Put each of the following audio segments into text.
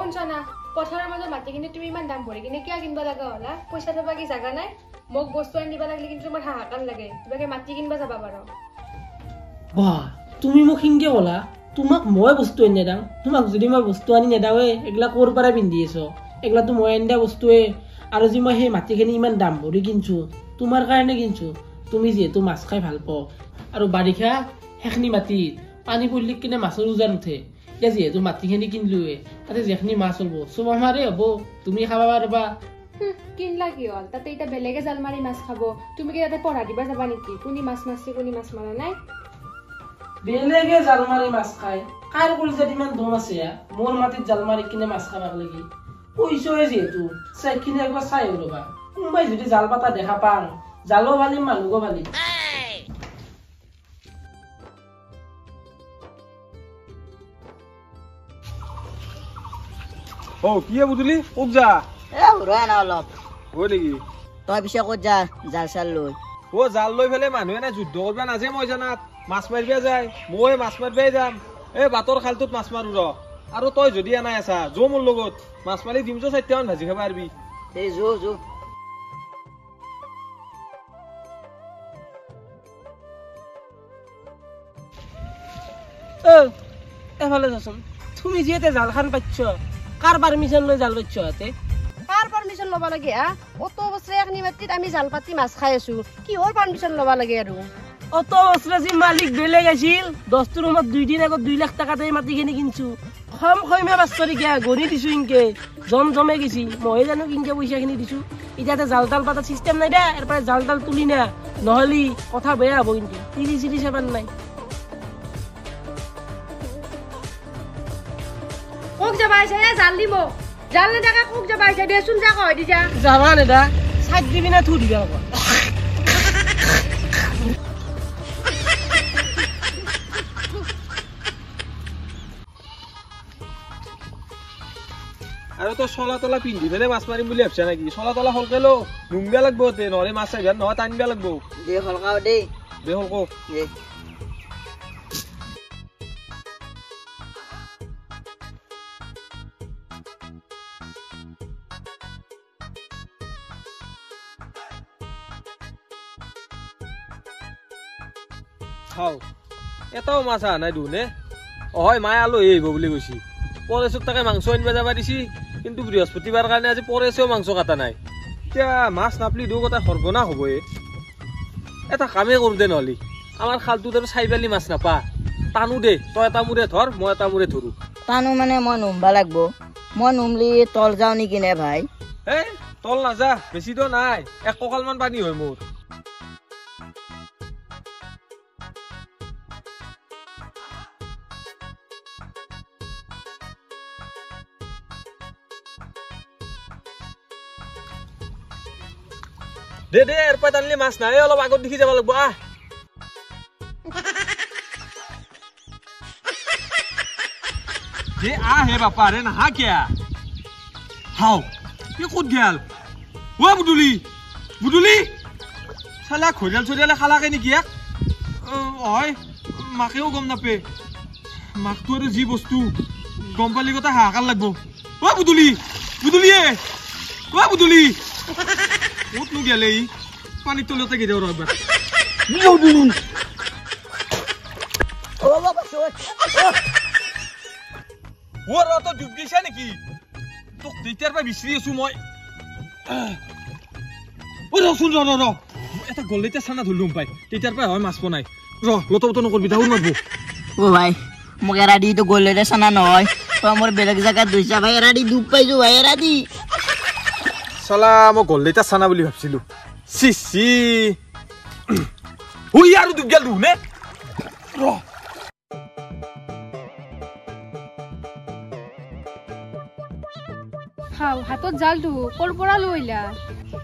শুনছা না পথাৰৰ মাজত মাটিখিনি তুমি ইমান দাম ভৰি কিনে কিয় কিনবা লগা হলা পইচা থবা কি জাগা নাই মোক বস্তু আনি দিবা লাগিলে কিন্তু তোমাৰ হাহাকাৰ লাগে কিবাকে মাটি কিনবা যাবা পাৰো বাহ তুমি মোক হিংকে কলা তোমাক মই বস্তু আনি দাম তোমাক যদি মই বস্তু আনি নেদাওৱে এগলা কোৰ পৰা পিন্ধি আছো এগলা তো মই আনি দিয়া বস্তুৱে আৰু যি মই সেই মাটিখিনি ইমান দাম ভৰি কিনছো তোমাৰ কাৰণে কিনছো তুমি যেহেতু মাছ খাই ভাল পাও আৰু বাৰিষা হেখনি মাটিত পানী পৰলি কিনে মাছৰ উজান উঠে এতিয়া যেহেতু মাটিখিনি কিনলোৱে তাতে যেখনি মাছ হ'ব চব আমাৰে হ'ব তুমি খাবা পাৰবা কিনলা কি হল তাতে এটা বেলেগে জাল মাৰি মাছ খাব তুমি কি তাতে পঢ়া দিবা যাবা নেকি কোনি মাছ মাছছে কোনি মাছ মাৰা নাই বেলেগে জাল মাৰি মাছ খায় কাৰ কলিজাত ইমান দম আছে মোৰ মাটিত জাল মাৰি কিনে মাছ খাবাক লাগি পইচাই যিহেতু চাইখিনি একবাৰ চাই ৰবা কোনোবাই যদি জাল পাতা দেখা পাং জালো ভালিম মানুহকো ভালিম ও কি বুঝলি ক'ত যা উৰা না অলপ হয় নেকি তই পিছে ক'ত যা জাল চাল লৈ ও জাল লৈ ফেলে মানুহে নাই যুদ্ধ কৰবা নাজে মই জানাত মাছ মাৰিবা যায় মই মাছ মাৰিবাই যাম এই বাটৰ খালটোত মাছ মাৰো ৰ আৰু তই যদি আনাই আছা যো মোৰ লগত মাছ মাৰি দিম যো 4টামান ভাজি খাবা পাৰবি এই যো যো এফালে যাচোন তুমি যিহেতু জাল খান পাচ্ছ কাৰ পাৰমিশন লৈ জাল পাচ্ছ হাতে কাৰ পাৰমিশন লবা লাগে অত বছৰে একনি মাটিত আমি জাল পাতি মাছ খাই আছো কিহৰ পাৰমিশন লবা লাগে আৰু অত বছৰে যি মালিক বেলেগ আছিল 10 ৰুমত 2 দিন আগত 2 লাখ টাকাতে মাটিখিনি কিনছো খম খমে বাস্তৰি কিয়া গণি দিছো ইনকে জমে গেছি মই জানো কিনকে পইচাখিনি দিছো ইটাতে জাল তাল পাতা সিস্টেম নাই দে এরপরে জাল তাল তুলি না নহলি কথা বেয়া হবো কিন্তু তিরি সেবান নাই কোক যাবা আইছে জাল দিমো জাল না টাকা কোক যাবা আইছে দেছুন যা কই দি যা যাবা না দা সাত দিবি না থু দিবি আকৌ আৰু তো চলা তলা পিন্ধি ফেলে মাছ মাৰিম বুলি ভাবছা নেকি চলা তলা হলকে লো নুমবা লাগবো তে নহলে মাছ চাইবা নহয় টানিবা লাগবো দে হলকাও দে দে হলকো দে খাও এটাও মাছ আহা নাই দুনে হয় মায়ে আলহী আহিব বুলি কৈছি পৰেশত তাকে মাংস আনিব যাবা দিছি কিন্তু বৃহস্পতিবাৰ কাৰণে আজি পৰেশেও মাংস কাটা নাই এতিয়া মাছ নাপলি দু কথা সৰ্বনা হবয়ে এটা কামে কৰো দে নহলি আমাৰ খালটোত আৰু চাইবালি মাছ নাপা টানো দে তই এটা মূৰে ধৰ মই এটা মূৰে ধৰো টানো মানে মই নুমবা লাগবো মই নুমলি তল যাও নেকি নে ভাই এই তল নাযা বেছি তো নাই 1 কঁকাল মান পানী হয় মোৰ দে দে এরপর টানলি মাছ নাই অলপ আগত দেখি যাব লাগবো দে হে বাপা রে না কিয়া হাও কি কত গেল ও বুদুলি বুদুলি শালা খৰিয়াল চৰিয়ালে খালাকে নেকি হয় মাকেও গম নাপে মাকটো আৰু যি বস্তু গম পালি কথা হাহাকাৰ লাগবো ও বুদুলি বুদুলি ও বুদুলি কত নো গেলে পানির তলতে গিয়ে যাও একবার ওরা তো ডুব দিছে নাকি তোক তেতিয়াৰ পৰা বিচাৰি আছো মই ও শুন ৰ এটা গলেতে চানা ধৰিলুম পাই তেতিয়াৰ পৰা হয় মাছ বনাই লতবত নকৰবি দাউৰ মাৰব ও ভাই মোক এৰা দি তো গলে ৰে সানা নহয় তো আমাৰ বেলেগ জায়গা দুইছা ভাই এৰা দি ডুব পাইছো ভাই এৰা দি সালা মই গলেতে চানা বুলি ভাবছিলো সি ও ইয়াৰ ডুব গেল নে খাও হাতত জালটো কোৰ পৰা লইলা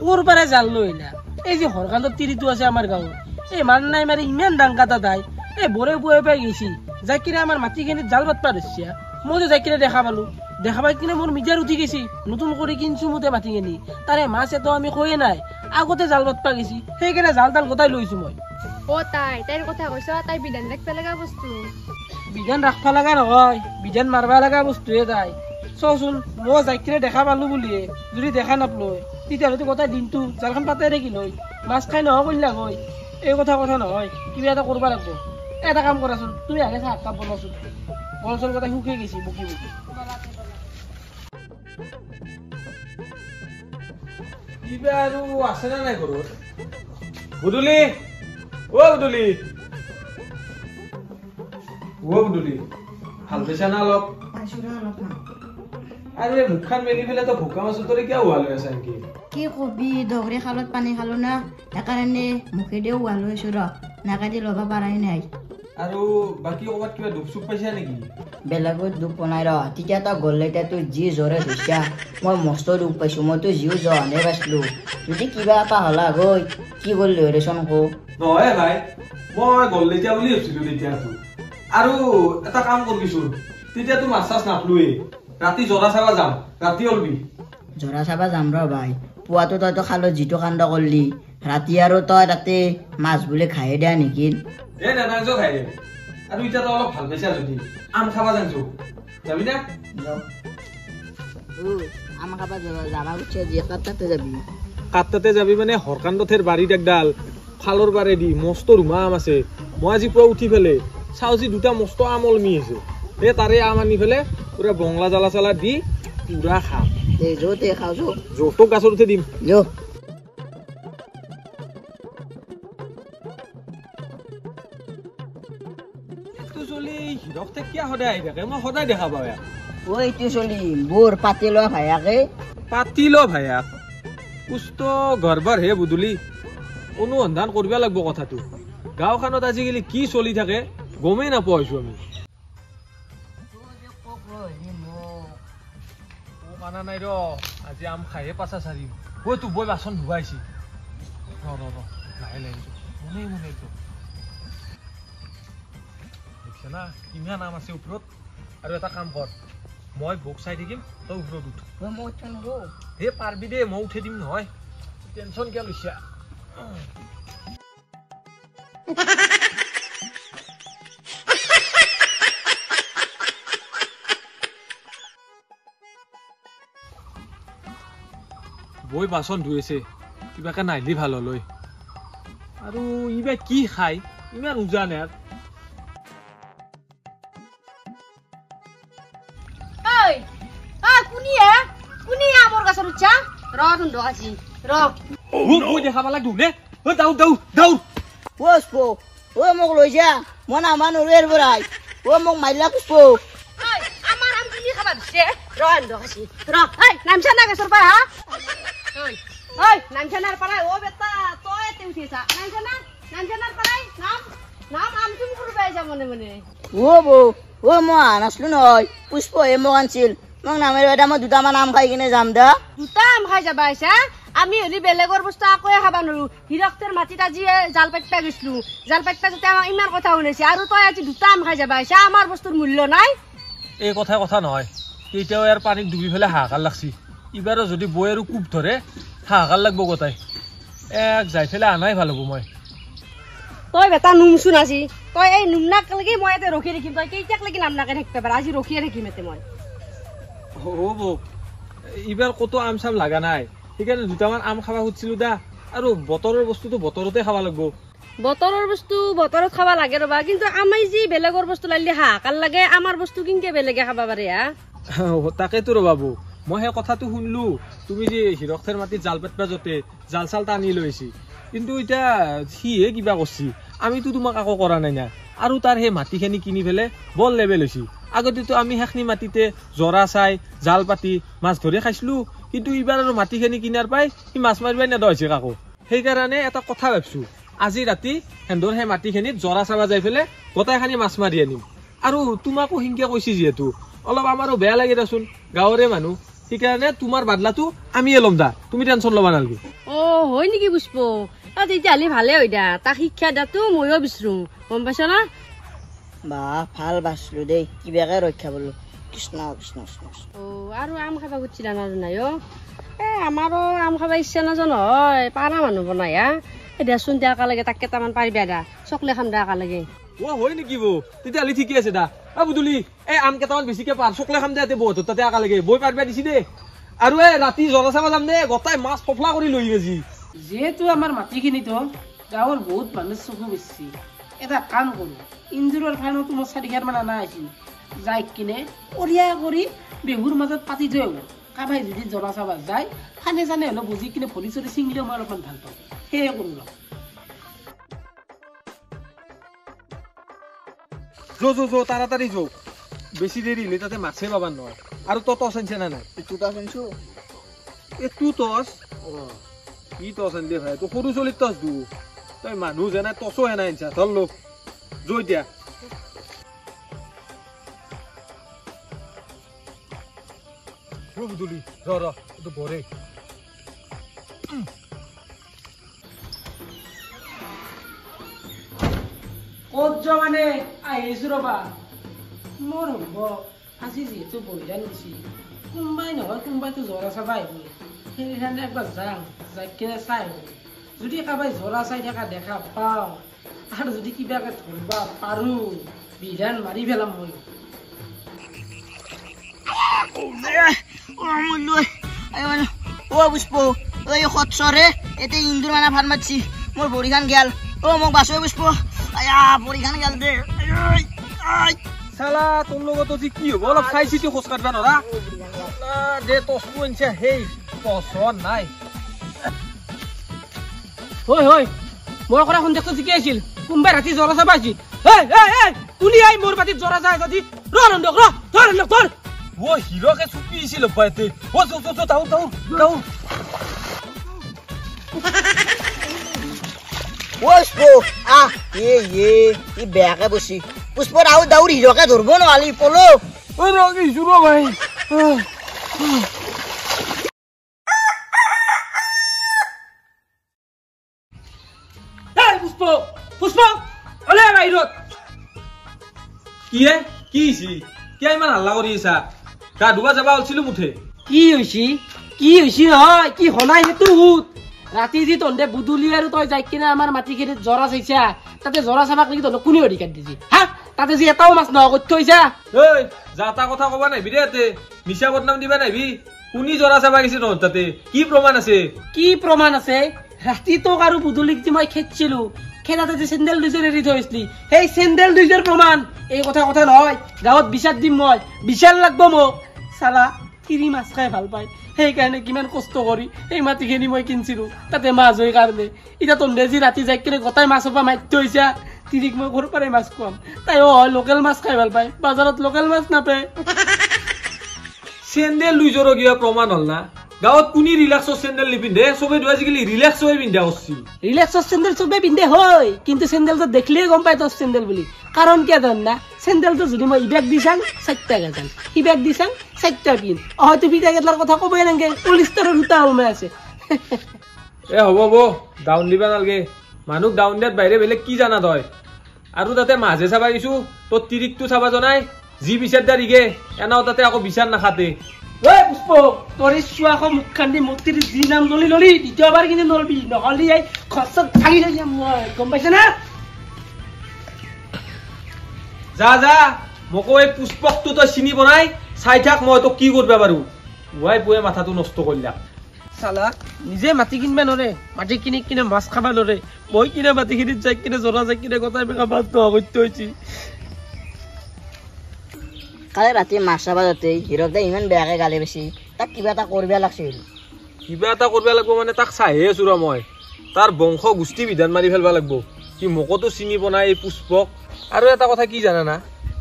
কোৰ পৰা জাল লইলা এই যে হৰকান্দৰ তিৰিটো আছে আমাৰ গাঁৱত এই মান নাই মাৰি ইমান ডাংকাটা দাই এই বৰে বুয়ে পাই গেছি যাকিৰে আমাৰ মাটিখিনিত জাল পাতবা ধৰছিয়া মই যে যাকিৰে দেখা পালো দেখা পাই কিনে মোৰ মিজাৰ উঠি গেছি নতুন কৰে কিনছু মতে মাটিখিনি তাৰে মাছ এটো আমি কয়ে নাই আগতে জাল পাতবা গেছি সেইকাৰণে জাল তাল গোটাই লৈছো মই ও তাইৰ কথা কৈছ তাই বিধান ৰাখবা লগা বস্তু বিধান ৰাখবা লগা নহয় বিধান মারবা লগা বস্তুয়ে তাই চোন মই যাইকিনে দেখা পালো বুলিয়ে যদি দেখা নাপলৈ তেতিয়াহ'লে গোটেই দিনটো জালখন পাতে থাকিল হয় মাছ খাই নহয় কল্যাক হয় এই কথা নহয় কিবা এটা কৰিব লাগিব এটা কাম কৰাচোন তুমি আগে চাহ কাপ বনাচোন বল চল গোটেই শুকাই গৈছি বকি বকি কিবা আৰু আছে না নাই ঘৰত বুদুলি ও বুদুলি ভাল পাইছা না অলপ আৰু এই মুখখন মেলি পেলাই তো ভোকা মাছৰ দৰে কিয় হোৱা লৈ আছে নেকি কি কবি দগৰি খালত পানী খালো না সেইকাৰণে মুখেদিও উহাল হৈছো ৰ নাকেদি ল'ব পাৰাই নাই আৰু বাকী ক'ৰবাত কিবা দুখ চুখ পাইছা নেকি বেলেগত দুখ বনাই ৰ তেতিয়া তই গ'লে তোৰ যি জ্বৰে ধৰিছা মই মস্ত দুখ পাইছো মইতো জিও জহানে পাইছিলো যদি কিবা এটা হলা গৈ কি কৰিলি হৰেচোন কো নহয় ভাই মই গল্লেতিয়া বুলি ভাবিছিলো তেতিয়াতো আৰু এটা কাম কৰিছোন তেতিয়াতো মাছ চাছ নাপলোৱেই ৰাতি জৰা চাবা যাম ৰাতি অলবি জৰা চাবা যাম ৰ ভাই পুৱাতো তইতো খালত যিটো কাণ্ড কৰিলি ৰাতি আৰু তই তাতে মাছ বুলি খায়ে দিয়া নেকি এই নানাংছো খাই আৰু এতিয়াতো অলপ ভাল পাইছা যদি আম খাবা জানছো যাবি না আম খাবা যাবা উঠছে যি তাতে যাবি কাটতে যাবি মানে হৰকাণ্ডথেৰ বাৰীত একডাল খালৰ বাৰে দি মস্ত ৰুমা আম আছে মই আজি পুৱা উঠি ফেলে চাওঁ যি দুটা মস্ত আম অলমি আছে এই তাৰে আম আনি ফেলে পুৰা বংলা জ্বালা চালা দি পুৰা খাম য'তে খাওঁ যৌতুক গাছত উঠে দিম হিৰকতে কিয় সদায় আহি থাকে মই সদায় দেখা পাওঁ ইয়াক এইটো চলি বৰ পাতি লোৱা ভায়াকে পাতি ল ভায়াক কুষ্ট গৰ্বৰ হে বুদুলি অনুসন্ধান কৰিব লাগিব কথাটো গাঁওখনত আজিকালি কি চলি থাকে গমেই নাপোৱা হৈছো আমি মানা নাই ৰ আজি আম খাইহে পাছা চাৰিম ঐ তো বৈ বাচন ধুৱাইছি লাহে লাহে মনে মনে দেখিছে না কিমান আম আছে ওপৰত আৰু এটা কাম কৰ মই ভোগ চাই থাকিম তই ওপৰত উঠ হে পাৰবি দে মই উঠাই দিম নহয় টেনচন কিয় লৈছা বৈ বাচন ধুইছে কিবাকে নাহিলি ভাল হল আৰু ইবা কি খাই ইমান উজানে দেখা পালা ধুনে দাউৰ দাউৰ দাউৰ মোক লৈ যা মই নামা নৰো এৰ বৰাই মোক মাৰিলা পুষ্প মই নাছিলো নহয় পুষ্পহে মোক আনিছিল মোক নামেৰ বাইদা মই দুটামান আম খাই কিনে যাম দা দুটা আম খাই যাবা আহিছা আমি হলি বেলেগৰ বস্তু আকোৱে খাবা নোৱাৰো হিৰকতৰ মাটিত আজি জাল পাতিবা গৈছিলো জাল পাতিবা যাতে আমাৰ ইমান কথা শুনাইছে আৰু তই আজি দুটা আম খাই যাবা আহিছা আমাৰ বস্তুৰ মূল্য নাই এই কথা নহয় কেতিয়াও ইয়াৰ পানীত ডুবি ফেলে হাহাকাৰ লাগছি ইবাৰো যদি বৈ আৰু কোব ধৰে হাহাকাৰ লাগব গোটাই এক যাই ফেলে আনাই ভাল হ'ব মই তই বেটা নুমচোন আজি তই এই নুমনাক লাগি মই ইয়াতে ৰখি থাকিম তই কেইটাক লাগি নামনাকে থাকিব পাৰা আজি ৰখিয়ে থাকিম এতে মই হ'ব ইবাৰ কতো আম চাম লাগা নাই সেইকাৰণে দুটামান আম খাবা খুজিছিলো দা আৰু বতৰৰ বস্তুটো বতৰতে খাব লাগিব বতৰৰ বস্তু বতৰত খাবা লাগে ৰবা কিন্তু আমি যি বেলেগৰ বস্তু লাইলি হাহাকাৰ লাগে আমাৰ বস্তু কিনকে বেলেগে খাবা পাৰে তাকেতো ৰবা বৌ মই সেই কথাটো শুনলো তুমি যে হিৰকথেৰ মাটিত জাল পাতিবা যতে জাল চাল টানি লৈছি কিন্তু এতিয়া সিহে কিবা কৰছি আমিতো তোমাক আকৌ কৰা নাই না আৰু তাৰ সেই মাটিখিনি কিনি ফেলে বল লেবেল হৈছি আগতেতো আমি সেইখিনি মাটিতে জৰা চাই জাল পাতি মাছ ধৰি খাইছিলো কিন্তু এইবাৰ আৰু মাটিখিনি কিনাৰ পাই সি মাছ মাৰিবাই নেদা হৈছে কাকো সেইকাৰণে এটা কথা ভাবিছো আজি ৰাতি হেন্দৰ সেই মাটিখিনিত জৰা চাবা যাই ফেলে গোটাইখানি মাছ মাৰি আনিম আৰু তোমাকো সিংকে কৈছি যিহেতু অলপ আমাৰো বেয়া লাগে দেচোন গাঁৱৰে মানুহ সেইকাৰণে তোমাৰ বাদলাটো আমিয়ে ল'ম দা তুমি টেনচন ল'বা নালাগে হয় নেকি পুষ্প তেতিয়াহ'লে ভালে হয় দা তাক শিক্ষা দিয়াটো ময়ো বিচাৰো গম পাইছ না বা ভাল বাচলো দেই কিবাকে ৰক্ষা বোলো কৃষ্ণ কৃষ্ণ আৰু আম খাবা খুজিছিলা না নাই আমাৰো আম খাবা ইচ্ছা নাজানো হয় পাৰা মানুহ বনাই এই দেচোন দিয়া একেলগে তাক কেইটামান পাৰিবা দা চকলে খাম দা একেলগে ও হয় নেকি বৌ তেতিয়াহ'লে ঠিকে আছে দা বুদুলি এই আম কেইটামান বেছিকে পাৰ চকলে খাম দে বহুত তাতে একেলগে বৈ পাৰিবা দিছি দে আৰু এই ৰাতি জ্বলা চাবা যাম দে গোটাই মাছ ফফলা কৰি লৈ আজি যিহেতু আমাৰ মাটিখিনিতো গাঁৱৰ বহুত মানুহ চকু বেছি এটা কাম কৰোঁ ইন্দুৰৰ ফাইনতো মোৰ 4 মান অনা আছিল যাই কিনে কৰিয়া কৰি বিহুৰ মাজত পাতি থৈ আহিব কাবাই যদি জ্বলা চাবা যায় খানে চানে হ'লেও বুজি কিনে ভৰি চৰি চিঙিলেও মই অলপমান ভাল পাওঁ সেয়ে কৰোঁ যো তাড়াতাড়ি যো বেছি দেৰি হলে তাতে মাছে পাবা নহয় আৰু তই টচ আনছে না নাই এইটো টচ আনছো এইটো টচ কি টচ আন দে ভাই তো সৰু চলিত টচ দু তই মানুহ যেনে টচো হেনা আনছা ধৰ লোক যো এতিয়া বুদুলি ৰ এইটো বৰে ক'ত যোৱা মানে আহিছো ৰবা মোৰ হ'ব আজি যিহেতু বৈধান দিছি কোনোবাই নহয় কোনোবাইতো জ্বলা চাবা আহিব সেইকাৰণে একবাৰ যাম যাই কিনে চাই আহিব যদি কাৰোবাই জ্বলা চাই থকা দেখা পাওঁ আৰু যদি কিবাকে ধৰিবা পাৰোঁ বিধান মাৰি পেলাম মই পুষ্প এই সৎসৰে এতিয়া ইন্দুৰ মানে ভাত মাতছি মোৰ ভৰিখান গেল মোক বাচোৱে পুষ্প ভৰিখান গেল দে চালা তোৰ লগত আজি কি হ'ব অলপ চাই চিতি খোজ কাটবা নৰা দে টচটো আনছা সেই পচন্দ নাই হয় মই কৰা সন্দেহটো ঠিকে আছিল কোনোবাই ৰাতি জ্বলা চাবা আহিছিল তুলি আহি মোৰ বাতিত জ্বলা যায় যদি ধৰ ও হিৰকে চুপি আছিল পাইতে ও তাও পুষ্প ই বেয়াকে বসি পুষ্প দাউৰ হিৰকে ধৰব নোৱালি পলো ও ৰগিছো ৰ ভাই পুষ্প ওলে বাহিৰত কি কিয় ইমান হাল্লা কৰি আছা গা ধুবা যাবা ওলছিলো মুঠে কি হৈছি হয় কি হনাই সেইটো হুত ৰাতি যি তন্দে বুদুলি আৰু তই যাই কিনে আমাৰ মাটিখিনিত জৰা চাইছা তাতে জৰা চাবাক লাগি তন্দে কোনে অধিকাৰ দিছি হা তাতে যি এটাও মাছ নহয় কৰি থৈছা ঐ যা তা কথা কবা নাইবি দে ইয়াতে মিছা বদনাম দিবা নাইবি কোনি জৰা চাবা গৈছে নহয় তাতে কি প্ৰমাণ আছে ৰাতি তোক আৰু বুদুলিক যে মই খেদছিলো খেদাতে যে চেণ্ডেল দুইযোৰ এৰি থৈছিলি সেই চেণ্ডেল দুইযোৰ প্ৰমাণ এই কথা নহয় গাঁৱত বিচাৰ দিম মই বিচাৰ লাগব মোক চালা কিৰি মাছ খাই ভাল পায় সেইকাৰণে কিমান কষ্ট কৰি এই মাটিখিনি মই কিনছিলো তাতে মাছ হৈ কাৰণে এতিয়া তন্দে যি ৰাতি যাই কিনে গোটাই মাছৰ পৰা মাতি থৈছা তিৰিক মই ঘৰৰ পৰাই মাছ খুৱাম তাই লোকেল মাছ খাই ভাল পায় বাজাৰত লোকেল মাছ নাপায় চেণ্ডেল দুইযোৰ কিবা প্ৰমাণ হল না গাঁৱত কোনি ৰিলেক্সৰ চেণ্ডেল নিপিন্ধে চবে আজিকালি ৰিলেক্স হৈ পিন্ধা কৰছি ৰিলেক্সৰ চেণ্ডেল চবে পিন্ধে হয় কিন্তু চেণ্ডেলটো দেখিলেই গম পাই তোৰ চেণ্ডেল বুলি কাৰণ কিয় জান না চেণ্ডেলটো যদি মই ইবেগ দি চাং 4টা গাজান সিবেগ দি চাং 4টা পিন হয়তো পিঠা কেটলাৰ কথা ক'বই নালাগে পলিষ্টাৰৰ সূতা ওলমাই আছে এ হ'ব ডাউন দিবা নালাগে মানুহ ডাউন দিয়াত বাহিৰে বেলেগ কি জানা তই আৰু তাতে মাঝে চাবা গৈছো তোৰ তিৰিকটো চাবা জনাই যি বিচাৰ দাৰিগে এনাও তাতে আকৌ বিচাৰ নাখাতে পুষ্প তোৰ চুৱাখন মুখ খান্দি মূৰ্তিৰ যি নাম ললি দ্বিতীয়বাৰ কিন্তু নলবি নহ'লে এই খৰচত ভাগি থৈ যাম মই গম পাইছে না যা মোকো এই পুষ্পকটো তই চিনি বনাই চাই থাক মই তোক কি কৰবা পাৰো ওৱাই পুৱে মাথাটো নষ্ট কৰিলা চালা নিজে মাটি কিনবা নৰে মাটি কিনি কিনে মাছ খাবা নৰে মই কিনে মাটিখিনিত যাই কিনে জৰা যাই কিনে গোটাই বেকা মাছ নহৈত হৈছি কালি ৰাতি মাছ চাবা যাতে হিৰক দে ইমান বেয়াকে গালি বেছি তাক কিবা এটা কৰিবা লাগছিল কিবা এটা কৰবা লাগব মানে তাক চাহে আছো ৰ মই তাৰ বংশ গোষ্ঠী বিধান মাৰি ফেলবা লাগব কি মোকতো চিনি বনাই এই পুষ্পক আৰু এটা কথা কি জানা না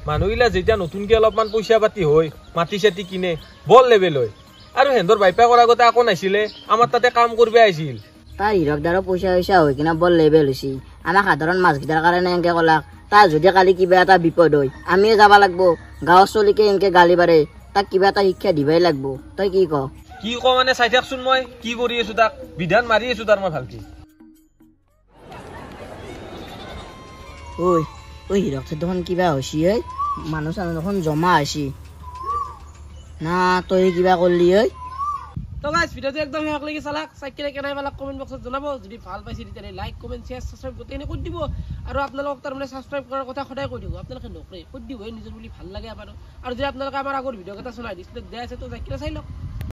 মানুহগিলা যেতিয়া নতুনকে অলপমান পইচা পাতি হয় মাটি চাটি কিনে বল লেভেল হয় আৰু হেন্দৰ বাইপা কৰাৰ আগতে আকৌ নাছিলে আমাৰ তাতে কাম কৰিব আহিছিল তাৰ হিৰক দাৰো পইচা হৈ কিনা বল লেভেল হৈছে আমাক সাধাৰণ মাছকেইটাৰ কাৰণে এনেকে ক'লাক তাৰ যদি কালি কিবা এটা বিপদ হয় আমিও যাব লাগব গাঁৱৰ চলিকে এনেকে গালি পাৰে তাক কিবা এটা শিক্ষা দিবাই লাগব তই কি ক মানে চাই থাকচোন মই কি কৰি আছো তাক বিধান মাৰি আছো তাৰ মই ভালকে ঐ হিৰক দেখোন কিবা হৈছি মানুহ চানুহ দেখোন জমা হৈছি না তই কিবা কৰলি তো গাইজ ভিডিঅ'টো একদম শেষ লাগি চালাক চাইকেনে কেনাই পেলাক কমেণ্ট বক্সত জনাব যদি ভাল পাইছে তেতিয়াহ'লে লাইক কমেণ্ট শ্বেয়াৰ ছাবস্ক্ৰাইব গোটেইখিনি কৰি দিব আৰু আপোনালোকক তাৰমানে ছাবস্ক্ৰাইব কৰাৰ কথা সদায় কৈ দিব আপোনালোকে নকৰে কৈ দিব নিজৰ বুলি ভাল লাগে আমাৰ আৰু যদি আপোনালোকে আমাৰ আগৰ ভিডিঅ'কেইটা চলাই ডিছপ্লেত দিয়া আছে তো যাই কিনে চাই লওক